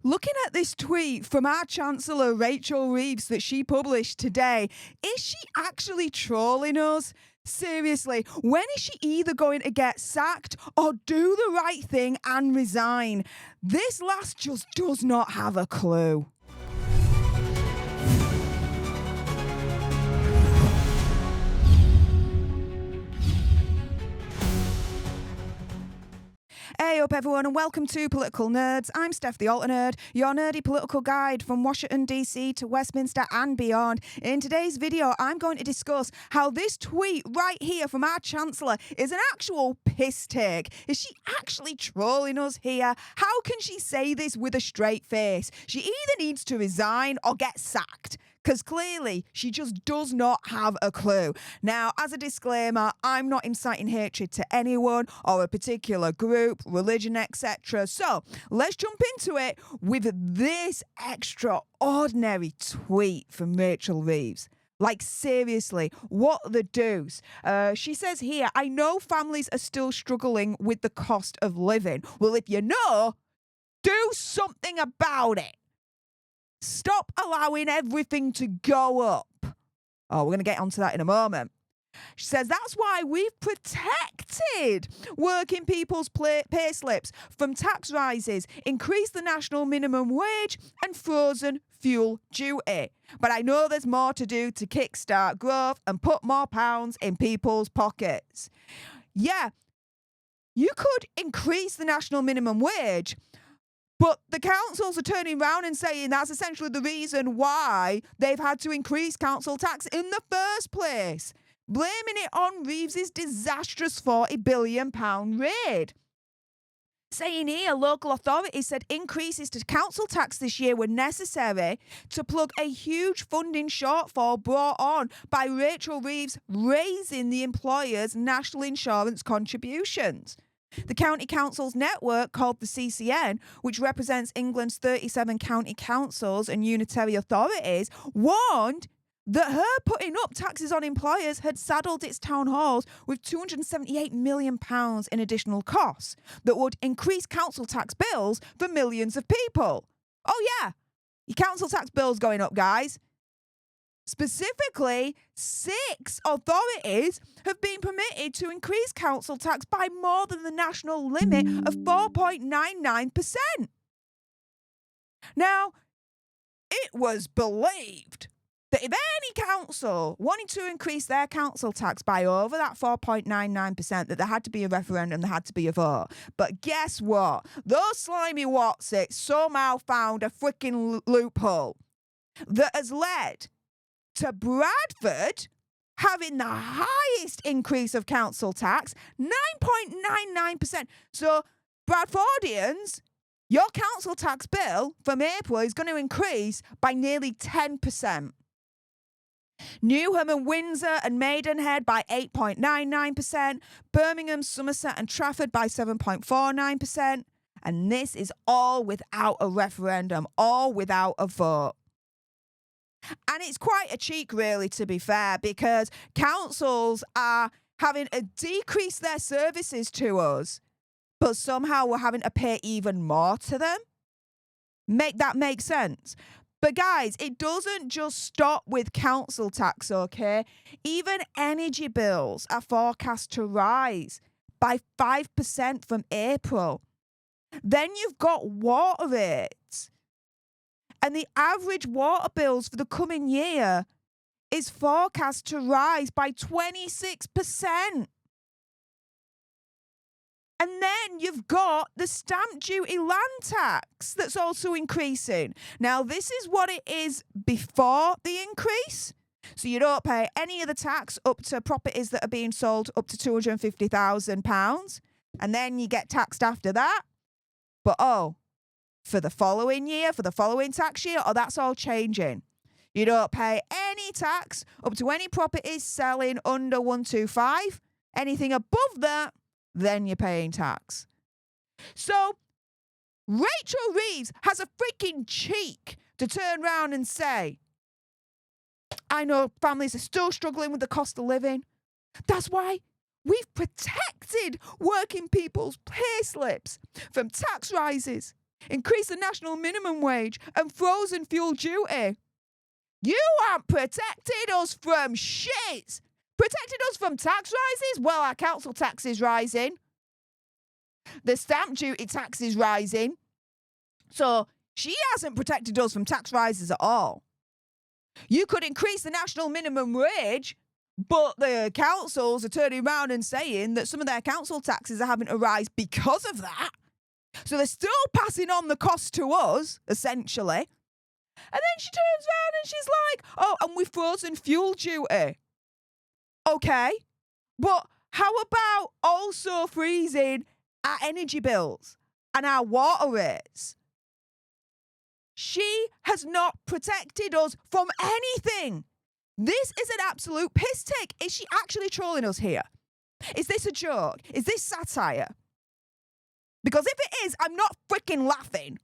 Looking at this tweet from our Chancellor, Rachel Reeves, that she published today, is she actually trolling us? Seriously, when is she either going to get sacked or do the right thing and resign? This last just does not have a clue. Hey up everyone and welcome to Political Nerds. I'm Steph the Alter Nerd, your nerdy political guide from Washington DC to Westminster and beyond. In today's video I'm going to discuss how this tweet right here from our Chancellor is an actual piss take. Is she actually trolling us here? How can she say this with a straight face? She either needs to resign or get sacked, because clearly she just does not have a clue. Now, as a disclaimer, I'm not inciting hatred to anyone or a particular group, religion, etc. So let's jump into it with this extraordinary tweet from Rachel Reeves. Like, seriously, what the deuce? She says here, I know families are still struggling with the cost of living. Well, if you know, do something about it. Stop allowing everything to go up. Oh, we're going to get onto that in a moment. She says that's why we've protected working people's pay slips from tax rises, increased the national minimum wage and frozen fuel duty. But I know there's more to do to kickstart growth and put more pounds in people's pockets. Yeah, you could increase the national minimum wage, but the councils are turning around and saying that's essentially the reason why they've had to increase council tax in the first place, blaming it on Reeves's disastrous £40 billion raid. Saying here, local authorities said increases to council tax this year were necessary to plug a huge funding shortfall brought on by Rachel Reeves raising the employer's national insurance contributions. The County Councils network, called the CCN, which represents England's 37 county councils and unitary authorities, warned that her putting up taxes on employers had saddled its town halls with £278 million in additional costs that would increase council tax bills for millions of people. Oh yeah, your council tax bill's going up, guys. Specifically, 6 authorities have been permitted to increase council tax by more than the national limit of 4.99%. Now, it was believed that if any council wanted to increase their council tax by over that 4.99%, that there had to be a referendum, there had to be a vote. But guess what? Those slimy Watsits somehow found a freaking loophole that has led to Bradford having the highest increase of council tax, 9.99%. So, Bradfordians, your council tax bill from April is going to increase by nearly 10%. Newham and Windsor and Maidenhead by 8.99%, Birmingham, Somerset and Trafford by 7.49%. And this is all without a referendum, all without a vote. And it's quite a cheek, really, to be fair, because councils are having to decrease their services to us, but somehow we're having to pay even more to them. Make that make sense? But guys, it doesn't just stop with council tax, okay? Even energy bills are forecast to rise by 5% from April. Then you've got water rates. And the average water bills for the coming year is forecast to rise by 26%. And then you've got the stamp duty land tax that's also increasing. Now, this is what it is before the increase. So you don't pay any of the tax up to properties that are being sold up to £250,000. And then you get taxed after that. But for the following year, for the following tax year, that's all changing. You don't pay any tax up to any properties selling under 125. Anything above that, then you're paying tax. So Rachel Reeves has a freaking cheek to turn around and say, I know families are still struggling with the cost of living. That's why we've protected working people's pay slips from tax rises, increase the national minimum wage and frozen fuel duty. You haven't protected us from shit. Protected us from tax rises? Well, our council tax is rising. The stamp duty tax is rising. So she hasn't protected us from tax rises at all. You could increase the national minimum wage, but the councils are turning around and saying that some of their council taxes are having to rise because of that. So they're still passing on the cost to us, essentially. And then she turns around and she's like, oh, and we've frozen fuel duty. Okay, but how about also freezing our energy bills and our water rates? She has not protected us from anything. This is an absolute piss take. Is she actually trolling us here? Is this a joke? Is this satire? Because if it is, I'm not freaking laughing.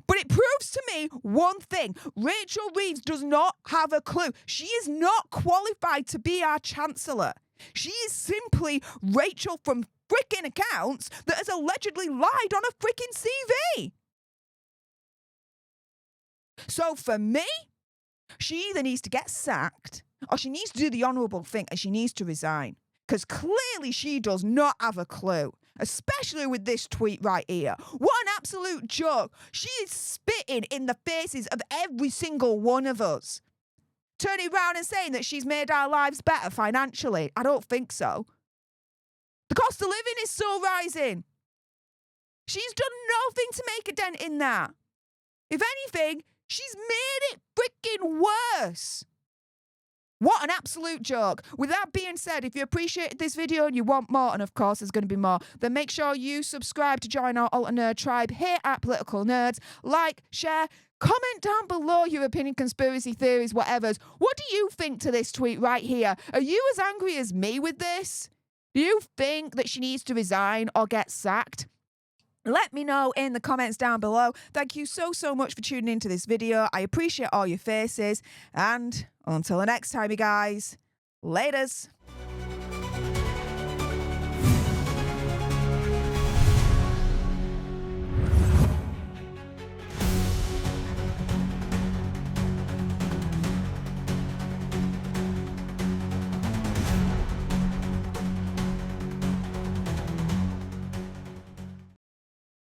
But it proves to me one thing. Rachel Reeves does not have a clue. She is not qualified to be our Chancellor. She is simply Rachel from freaking accounts that has allegedly lied on a freaking CV. So for me, she either needs to get sacked or she needs to do the honourable thing and she needs to resign. Because clearly she does not have a clue. Especially with this tweet right here. What an absolute joke. She is spitting in the faces of every single one of us. Turning around and saying that she's made our lives better financially. I don't think so. The cost of living is still rising. She's done nothing to make a dent in that. If anything, she's made it freaking worse. What an absolute joke. With that being said, if you appreciated this video and you want more, and of course there's going to be more, then make sure you subscribe to join our Alter Nerd tribe here at Political Nerds. Like, share, comment down below your opinion, conspiracy theories, whatevers. What do you think to this tweet right here? Are you as angry as me with this? Do you think that she needs to resign or get sacked? Let me know in the comments down below. Thank you so much for tuning into this video. I appreciate all your faces. And until the next time, you guys, laters.